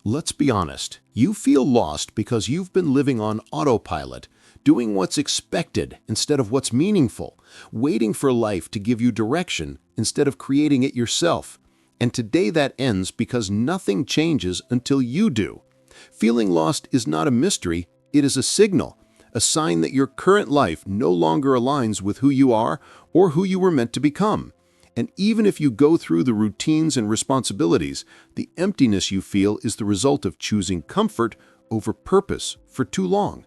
Let's be honest, you feel lost because you've been living on autopilot, doing what's expected instead of what's meaningful, waiting for life to give you direction instead of creating it yourself. And today that ends because nothing changes until you do. Feeling lost is not a mystery, it is a signal, a sign that your current life no longer aligns with who you are or who you were meant to become. And even if you go through the routines and responsibilities, the emptiness you feel is the result of choosing comfort over purpose for too long.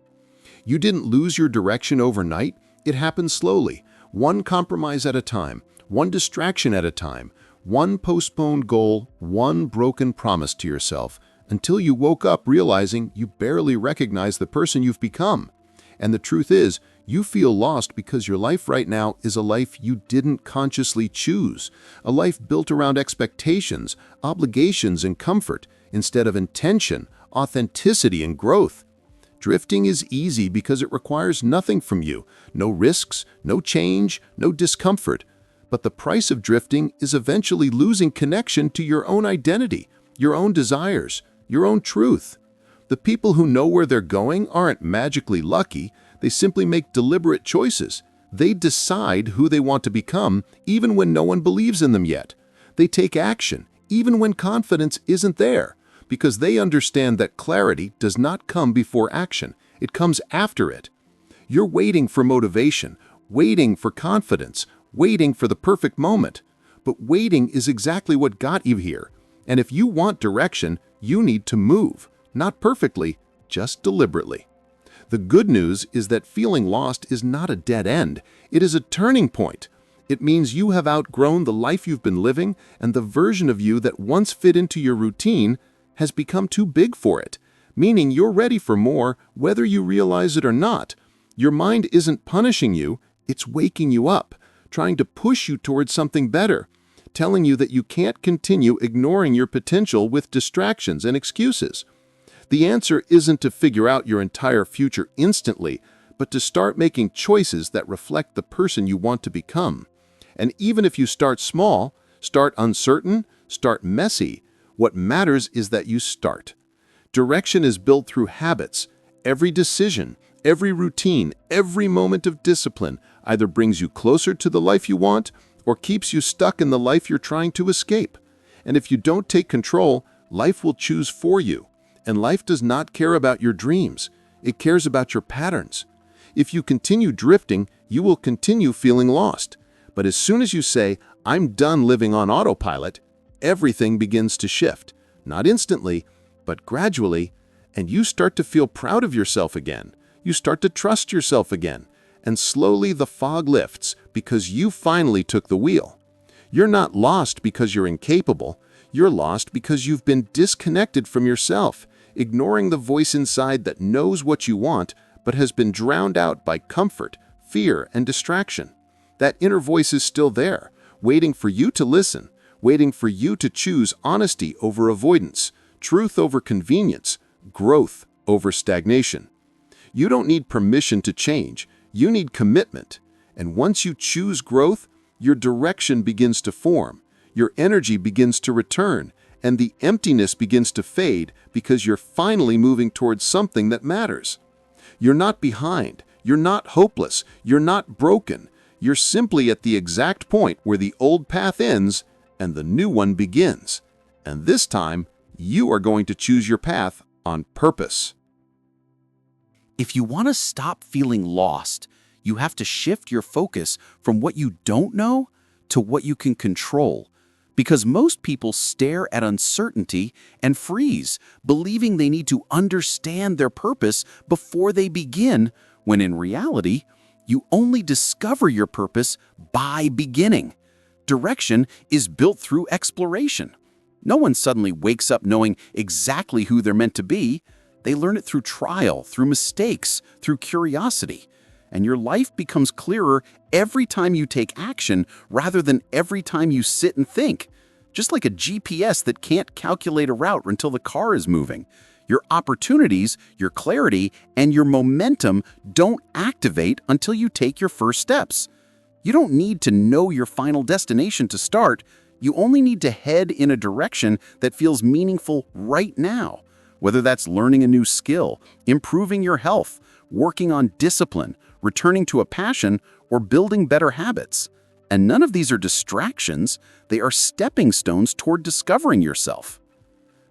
You didn't lose your direction overnight, it happened slowly, one compromise at a time, one distraction at a time, one postponed goal, one broken promise to yourself, until you woke up realizing you barely recognize the person you've become. And the truth is, you feel lost because your life right now is a life you didn't consciously choose, a life built around expectations, obligations, and comfort, instead of intention, authenticity, and growth. Drifting is easy because it requires nothing from you, no risks, no change, no discomfort. But the price of drifting is eventually losing connection to your own identity, your own desires, your own truth. The people who know where they're going aren't magically lucky, they simply make deliberate choices. They decide who they want to become even when no one believes in them yet. They take action even when confidence isn't there, because they understand that clarity does not come before action, it comes after it. You're waiting for motivation, waiting for confidence, waiting for the perfect moment. But waiting is exactly what got you here. And if you want direction, you need to move. Not perfectly, just deliberately. The good news is that feeling lost is not a dead end. It is a turning point. It means you have outgrown the life you've been living, and the version of you that once fit into your routine has become too big for it, meaning you're ready for more whether you realize it or not. Your mind isn't punishing you, it's waking you up, trying to push you towards something better, telling you that you can't continue ignoring your potential with distractions and excuses. The answer isn't to figure out your entire future instantly, but to start making choices that reflect the person you want to become. And even if you start small, start uncertain, start messy, what matters is that you start. Direction is built through habits. Every decision, every routine, every moment of discipline either brings you closer to the life you want or keeps you stuck in the life you're trying to escape. And if you don't take control, life will choose for you. And life does not care about your dreams. It cares about your patterns. If you continue drifting, you will continue feeling lost. But as soon as you say, "I'm done living on autopilot," everything begins to shift. Not instantly, but gradually, and you start to feel proud of yourself again. You start to trust yourself again. And slowly the fog lifts because you finally took the wheel. You're not lost because you're incapable. You're lost because you've been disconnected from yourself, ignoring the voice inside that knows what you want but has been drowned out by comfort, fear, and distraction. That inner voice is still there, waiting for you to listen, waiting for you to choose honesty over avoidance, truth over convenience, growth over stagnation. You don't need permission to change, you need commitment. And once you choose growth, your direction begins to form, your energy begins to return, and the emptiness begins to fade because you're finally moving towards something that matters. You're not behind, you're not hopeless, you're not broken. You're simply at the exact point where the old path ends and the new one begins. And this time, you are going to choose your path on purpose. If you want to stop feeling lost, you have to shift your focus from what you don't know to what you can control. Because most people stare at uncertainty and freeze, believing they need to understand their purpose before they begin, when in reality, you only discover your purpose by beginning. Direction is built through exploration. No one suddenly wakes up knowing exactly who they're meant to be. They learn it through trial, through mistakes, through curiosity. And your life becomes clearer every time you take action rather than every time you sit and think. Just like a GPS that can't calculate a route until the car is moving. Your opportunities, your clarity, and your momentum don't activate until you take your first steps. You don't need to know your final destination to start. You only need to head in a direction that feels meaningful right now. whether that's learning a new skill, improving your health, working on discipline, returning to a passion, or building better habits. And none of these are distractions, they are stepping stones toward discovering yourself.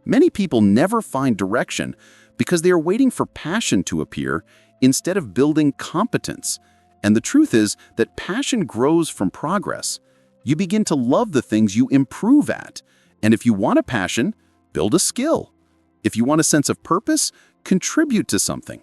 Many people never find direction because they are waiting for passion to appear instead of building competence. And the truth is that passion grows from progress. You begin to love the things you improve at. And if you want a passion, build a skill. If you want a sense of purpose, contribute to something.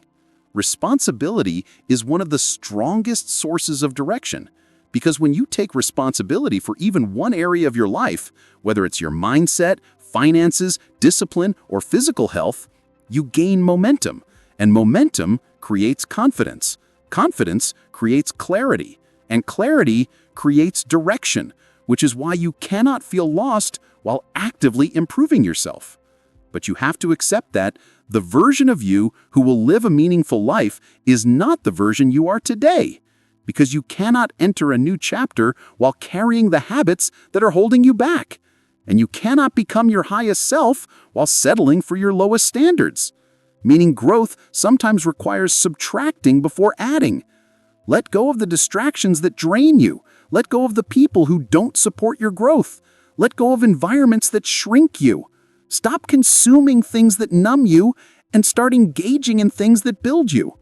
Responsibility is one of the strongest sources of direction, because when you take responsibility for even one area of your life, whether it's your mindset, finances, discipline, or physical health, you gain momentum, and momentum creates confidence. Confidence creates clarity, and clarity creates direction, which is why you cannot feel lost while actively improving yourself. But you have to accept that the version of you who will live a meaningful life is not the version you are today, because you cannot enter a new chapter while carrying the habits that are holding you back. And you cannot become your highest self while settling for your lowest standards. Meaning growth sometimes requires subtracting before adding. Let go of the distractions that drain you. Let go of the people who don't support your growth. Let go of environments that shrink you. Stop consuming things that numb you and start engaging in things that build you.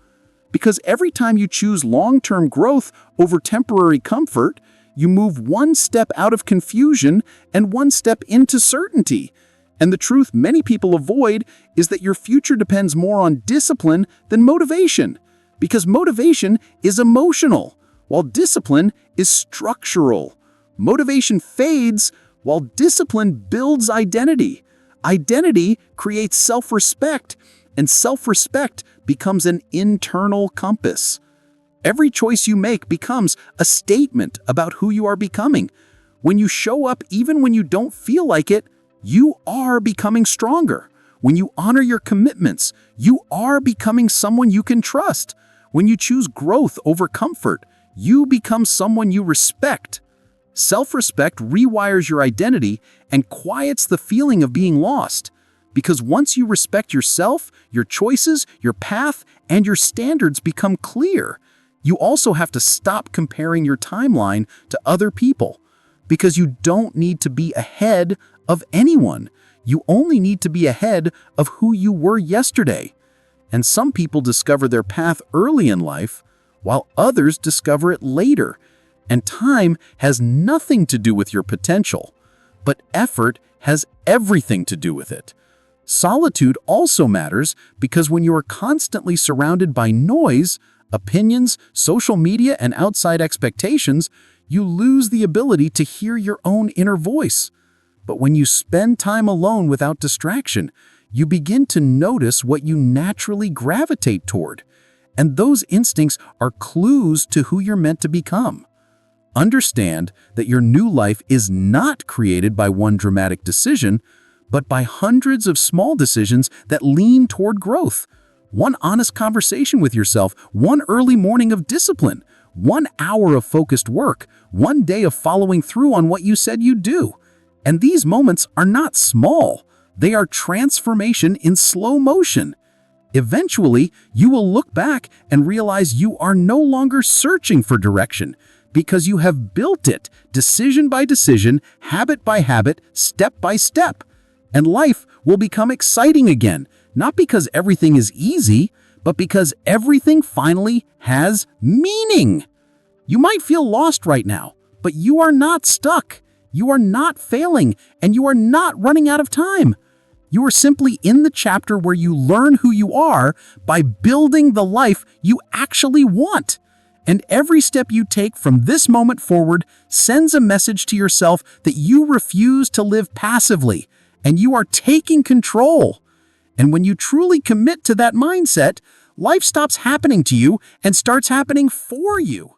Because every time you choose long-term growth over temporary comfort, you move one step out of confusion and one step into certainty. And the truth many people avoid is that your future depends more on discipline than motivation. Because motivation is emotional, while discipline is structural. Motivation fades, while discipline builds identity. Identity creates self-respect, and self-respect becomes an internal compass. Every choice you make becomes a statement about who you are becoming. When you show up even when you don't feel like it, you are becoming stronger. When you honor your commitments, you are becoming someone you can trust. When you choose growth over comfort, you become someone you respect. Self-respect rewires your identity and quiets the feeling of being lost. Because once you respect yourself, your choices, your path, and your standards become clear. You also have to stop comparing your timeline to other people. Because you don't need to be ahead of anyone. You only need to be ahead of who you were yesterday. And some people discover their path early in life, while others discover it later. And time has nothing to do with your potential, but effort has everything to do with it. Solitude also matters because when you are constantly surrounded by noise, opinions, social media, and outside expectations, you lose the ability to hear your own inner voice. But when you spend time alone without distraction, you begin to notice what you naturally gravitate toward. And those instincts are clues to who you're meant to become. Understand that your new life is not created by one dramatic decision, but by hundreds of small decisions that lean toward growth. One honest conversation with yourself, one early morning of discipline, 1 hour of focused work, 1 day of following through on what you said you'd do. And these moments are not small. They are transformation in slow motion. Eventually, you will look back and realize you are no longer searching for direction because you have built it decision by decision, habit by habit, step by step. And life will become exciting again, not because everything is easy, but because everything finally has meaning. You might feel lost right now, but you are not stuck. You are not failing, and you are not running out of time. You are simply in the chapter where you learn who you are by building the life you actually want. And every step you take from this moment forward sends a message to yourself that you refuse to live passively, and you are taking control. And when you truly commit to that mindset, life stops happening to you and starts happening for you.